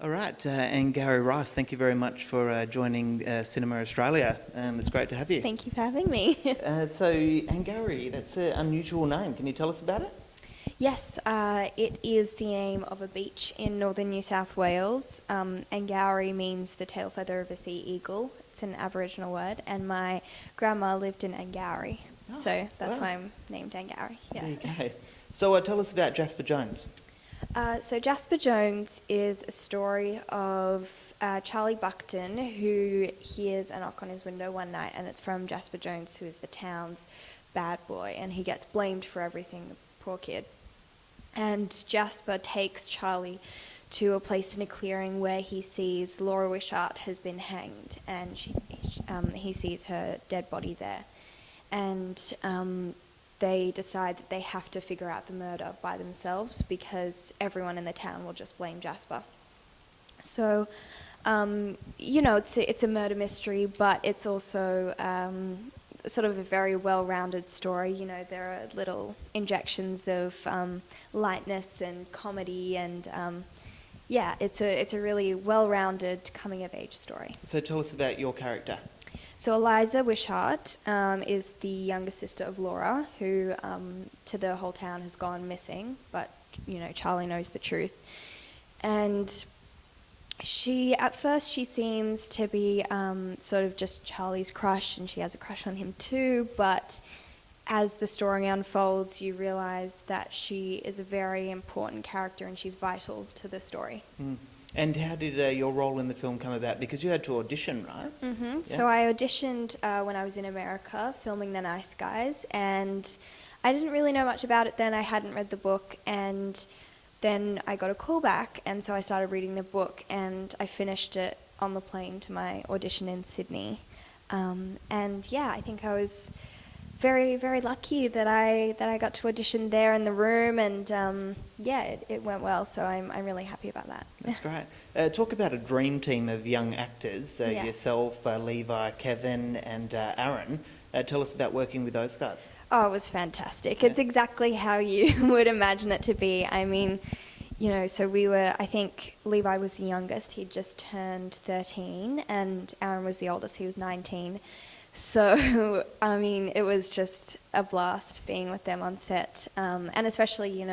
All right, Angourie Rice, thank you very much for joining Cinema Australia. It's great to have you. Thank you for having me. So, Angourie, that's an unusual name. Can you tell us about it? Yes, it is the name of a beach in northern New South Wales. Angourie means the tail feather of a sea eagle. It's an Aboriginal word, and my grandma lived in Angourie, so that's why I'm named Angourie. Yeah. There you go. So, tell us about Jasper Jones. So Jasper Jones is a story of Charlie Buckton, who hears a knock on his window one night, and it's from Jasper Jones, who is the town's bad boy, and he gets blamed for everything, the poor kid. And Jasper takes Charlie to a place in a clearing where he sees Laura Wishart has been hanged, and he sees her dead body there. And they decide that they have to figure out the murder by themselves because everyone in the town will just blame Jasper. So, it's a murder mystery, but it's also sort of a very well-rounded story. You know, there are little injections of lightness and comedy, and it's a really well-rounded coming-of-age story. So, tell us about your character. So Eliza Wishart is the younger sister of Laura, who to the whole town has gone missing, but, Charlie knows the truth. And at first she seems to be sort of just Charlie's crush, and she has a crush on him too, but as the story unfolds, you realise that she is a very important character and she's vital to the story. Mm. And how did your role in the film come about? Because you had to audition, right? Mm-hmm. Yeah. So I auditioned when I was in America filming The Nice Guys, and I didn't really know much about it then. I hadn't read the book, and then I got a call back, and so I started reading the book, and I finished it on the plane to my audition in Sydney. I think I was very, very lucky that I got to audition there in the room, and it went well, so I'm really happy about that. That's great. Talk about a dream team of young actors, Yes. yourself, Levi, Kevin and Aaron. Tell us about working with those guys. Oh, it was fantastic. It's exactly how you would imagine it to be. I mean, so I think Levi was the youngest. He'd just turned 13, and Aaron was the oldest. He was 19. So, I mean, it was just a blast being with them on set. And especially,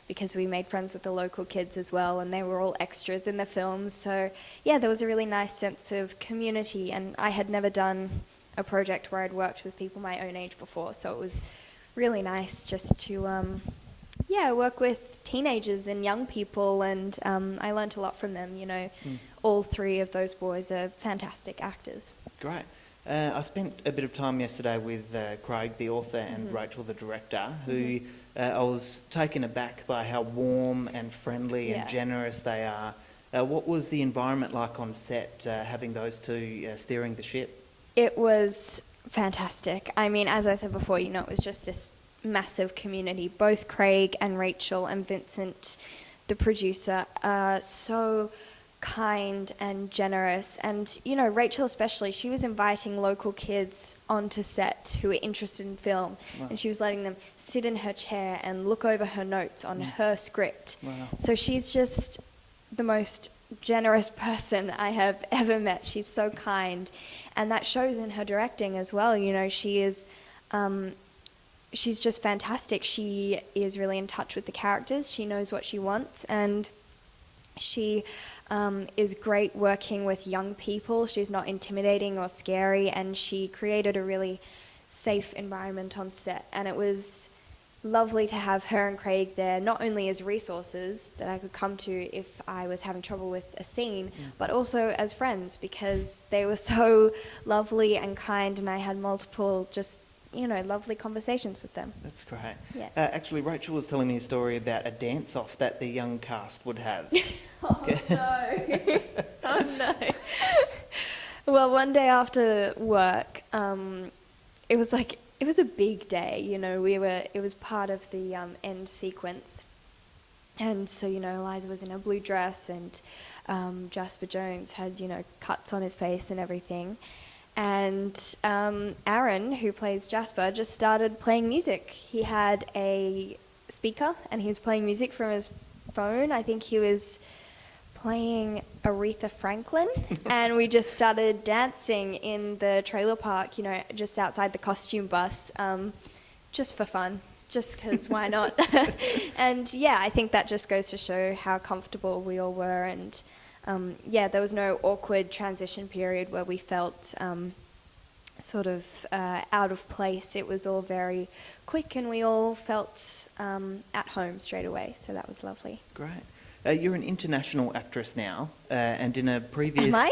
because we made friends with the local kids as well, and they were all extras in the film. So, yeah, there was a really nice sense of community, and I had never done a project where I'd worked with people my own age before, so it was really nice just to, work with teenagers and young people, and I learnt a lot from them, All three of those boys are fantastic actors. Great. I spent a bit of time yesterday with Craig, the author, and Rachel, the director, who I was taken aback by how warm and friendly and generous they are. What was the environment like on set, having those two steering the ship? It was fantastic. I mean, as I said before, it was just this massive community. Both Craig and Rachel and Vincent, the producer, are so kind and generous, and Rachel especially, she was inviting local kids onto set who were interested in film. Wow. And she was letting them sit in her chair and look over her notes on her script. Wow. So she's just the most generous person I have ever met. She's so kind, and that shows in her directing as well. She is she's just fantastic. She is really in touch with the characters. She knows what she wants, and she is great working with young people. She's not intimidating or scary, and she created a really safe environment on set. And it was lovely to have her and Craig there, not only as resources that I could come to if I was having trouble with a scene, but also as friends, because they were so lovely and kind, and I had multiple just lovely conversations with them. That's great. Yeah. Actually, Rachel was telling me a story about a dance-off that the young cast would have. Oh, no. Oh, no. Well, one day after work, it was a big day, it was part of the end sequence. And so, Eliza was in a blue dress, and Jasper Jones had, cuts on his face and everything. And Aaron, who plays Jasper, just started playing music. He had a speaker, and he was playing music from his phone. I think he was playing Aretha Franklin, and we just started dancing in the trailer park, you know, just outside the costume bus, just for fun, just because why not? And yeah, I think that just goes to show how comfortable we all were, and yeah, there was no awkward transition period where we felt sort of out of place. It was all very quick, and we all felt at home straight away, so that was lovely. Great. You're an international actress now, and in a previous... Am I?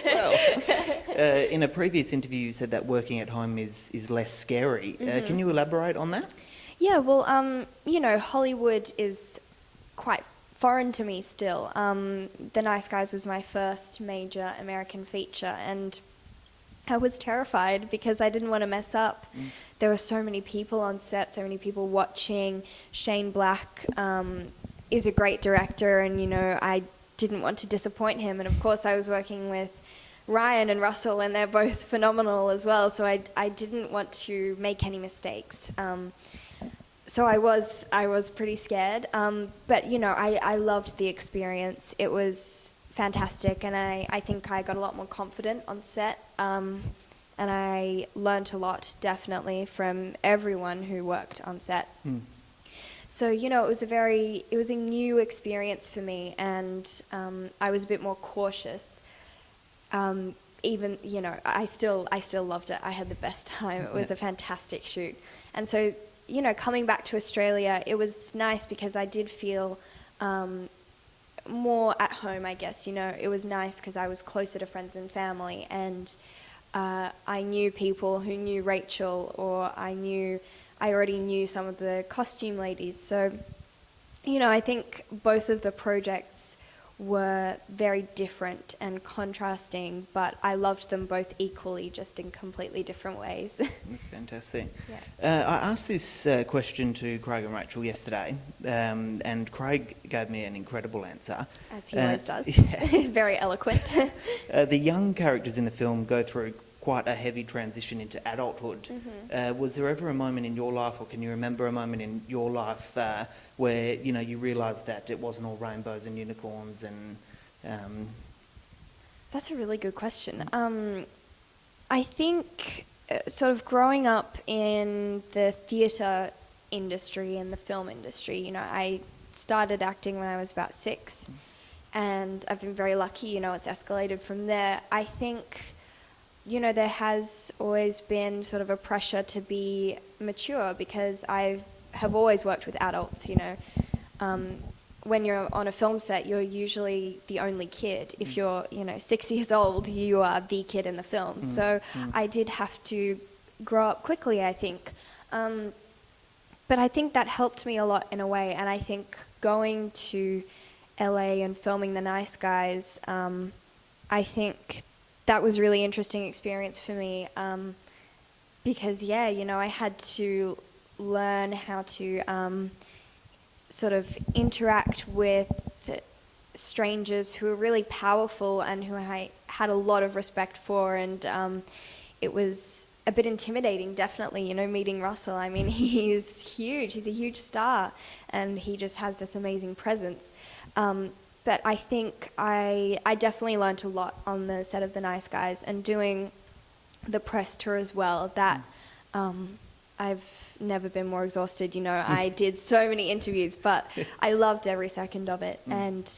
Well, in a previous interview you said that working at home is less scary. Can you elaborate on that? Yeah, well, you know, Hollywood is quite foreign to me still. The Nice Guys was my first major American feature, and I was terrified because I didn't want to mess up. There were so many people on set, so many people watching. Shane Black is a great director, and, you know, I didn't want to disappoint him. And, of course, I was working with Ryan and Russell, and they're both phenomenal as well, so I didn't want to make any mistakes. So I was pretty scared, but, you know, I loved the experience. It was fantastic, and I think I got a lot more confident on set, and I learnt a lot, definitely, from everyone who worked on set. So, you know, it was a new experience for me, and I was a bit more cautious. Even, you know, I still loved it. I had the best time. It was a fantastic shoot. And so, you know, coming back to Australia, it was nice because I did feel more at home, I guess. You know, it was nice because I was closer to friends and family, and I knew people who knew Rachel, or I already knew some of the costume ladies. So, you know, I think both of the projects were very different and contrasting, but I loved them both equally, just in completely different ways. That's fantastic. Yeah. I asked this question to Craig and Rachel yesterday, and Craig gave me an incredible answer. As he always does. Yeah. Very eloquent. The young characters in the film go through quite a heavy transition into adulthood. Was there ever a moment in your life, or can you remember a moment in your life where, you know, you realised that it wasn't all rainbows and unicorns? And That's a really good question. I think sort of growing up in the theatre industry and the film industry, you know, I started acting when I was about 6, and I've been very lucky, you know, it's escalated from there. I think, you know, there has always been sort of a pressure to be mature, because I have always worked with adults, you know. When you're on a film set, you're usually the only kid. If you're, you know, 6 years old, you are the kid in the film. So I did have to grow up quickly, I think. But I think that helped me a lot in a way, and I think going to LA and filming The Nice Guys, I think that was a really interesting experience for me, because, yeah, you know, I had to learn how to sort of interact with strangers who were really powerful and who I had a lot of respect for, and it was a bit intimidating, definitely, you know, meeting Russell. I mean, he's huge, he's a huge star, and he just has this amazing presence. But I think I definitely learnt a lot on the set of The Nice Guys, and doing the press tour as well. That I've never been more exhausted, you know. I did so many interviews, but I loved every second of it, and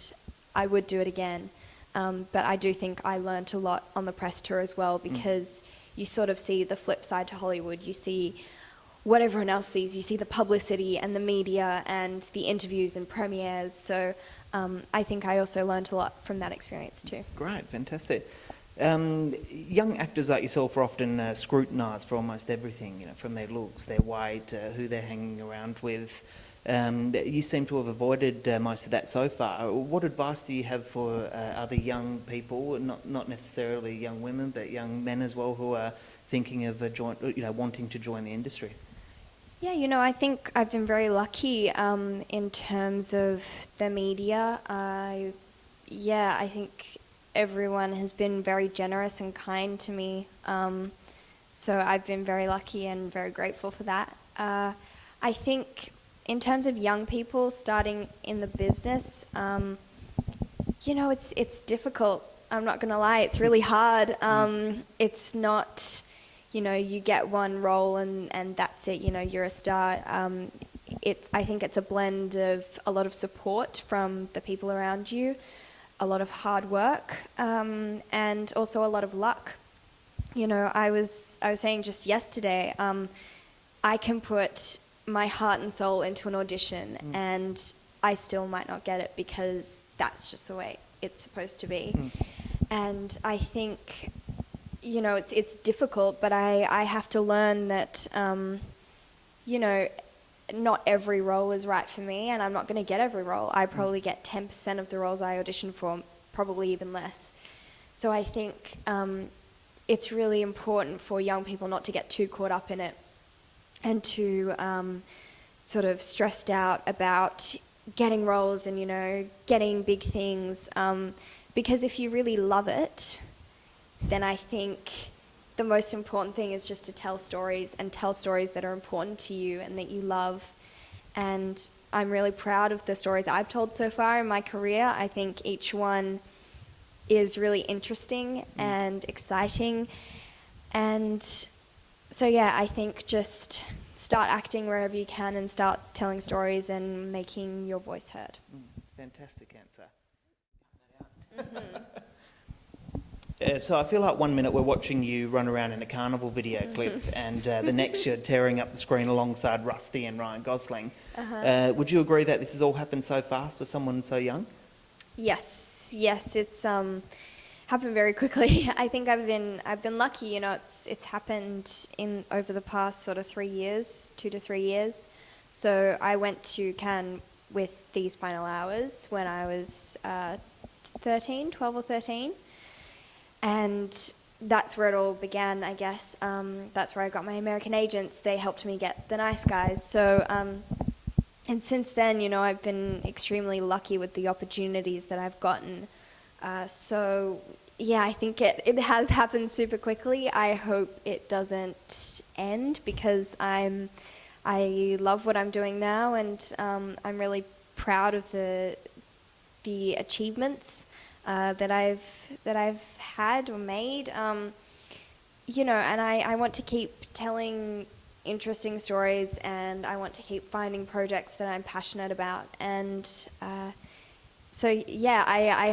I would do it again. But I do think I learnt a lot on the press tour as well, because you sort of see the flip side to Hollywood. You see what everyone else sees. You see the publicity and the media and the interviews and premieres. So I think I also learnt a lot from that experience too. Great, fantastic. Young actors like yourself are often scrutinised for almost everything, you know, from their looks, their weight, who they're hanging around with. You seem to have avoided most of that so far. What advice do you have for other young people, not necessarily young women, but young men as well, who are thinking of wanting to join the industry? Yeah, you know, I think I've been very lucky in terms of the media. I think everyone has been very generous and kind to me. So I've been very lucky and very grateful for that. I think in terms of young people starting in the business, It's difficult. I'm not going to lie. It's really hard. It's not, you get one role and that's it. You're a star. I think it's a blend of a lot of support from the people around you, a lot of hard work, and also a lot of luck. I was saying just yesterday, I can put my heart and soul into an audition and I still might not get it because that's just the way it's supposed to be. And I think, it's difficult, but I have to learn that, not every role is right for me, and I'm not going to get every role. I probably get 10% of the roles I audition for, probably even less. So I think it's really important for young people not to get too caught up in it and to sort of stressed out about getting roles and, getting big things. Because if you really love it, then I think the most important thing is just to tell stories and tell stories that are important to you and that you love. And I'm really proud of the stories I've told so far in my career. I think each one is really interesting and exciting. And so, I think just start acting wherever you can and start telling stories and making your voice heard. Fantastic answer. So I feel like 1 minute we're watching you run around in a carnival video clip and the next you're tearing up the screen alongside Rusty and Ryan Gosling. Would you agree that this has all happened so fast for someone so young? Yes, it's happened very quickly. I think I've been lucky, it's happened over the past sort of 3 years, 2 to 3 years. So I went to Cannes with These Final Hours when I was 12 or 13. And that's where it all began, I guess. That's where I got my American agents. They helped me get The Nice Guys. So, and since then, I've been extremely lucky with the opportunities that I've gotten. So, I think it has happened super quickly. I hope it doesn't end because I love what I'm doing now, and I'm really proud of the achievements that I've had or made, and I want to keep telling interesting stories, and I want to keep finding projects that I'm passionate about, and I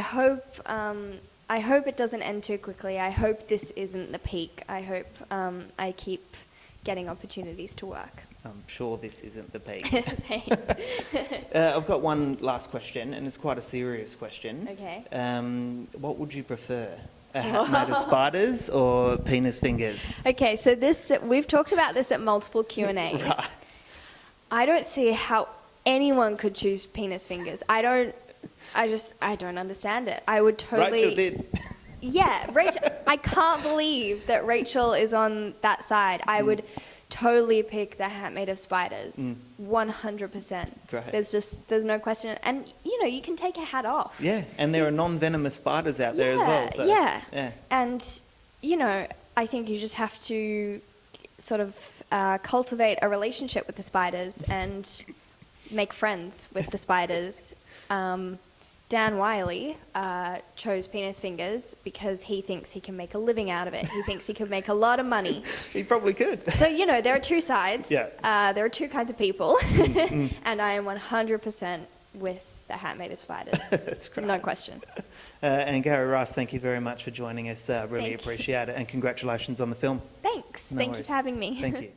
hope it doesn't end too quickly. I hope this isn't the peak. I hope I keep getting opportunities to work. I'm sure this isn't the peak. Thanks. I've got one last question, and it's quite a serious question. Okay. What would you prefer? A hat made of spiders or penis fingers? Okay, so we've talked about this at multiple Q&As. Right. I don't see how anyone could choose penis fingers. I don't understand it. I would totally... Rachel did. Yeah, Rachel. I can't believe that Rachel is on that side. I would totally pick the hat made of spiders. 100%. Great. There's no question. And, you can take a hat off. Yeah, and there are non-venomous spiders out there as well. So, yeah. And, I think you just have to sort of cultivate a relationship with the spiders and make friends with the spiders. Dan Wiley chose penis fingers because he thinks he can make a living out of it. He thinks he could make a lot of money. He probably could. So, there are two sides. Yeah. There are two kinds of people. And I am 100% with the hat made of spiders. That's great. No question. Angourie Rice, thank you very much for joining us. Really Thank you. appreciate it. And congratulations on the film. Thanks. No Thank you worries. for having me. Thank you.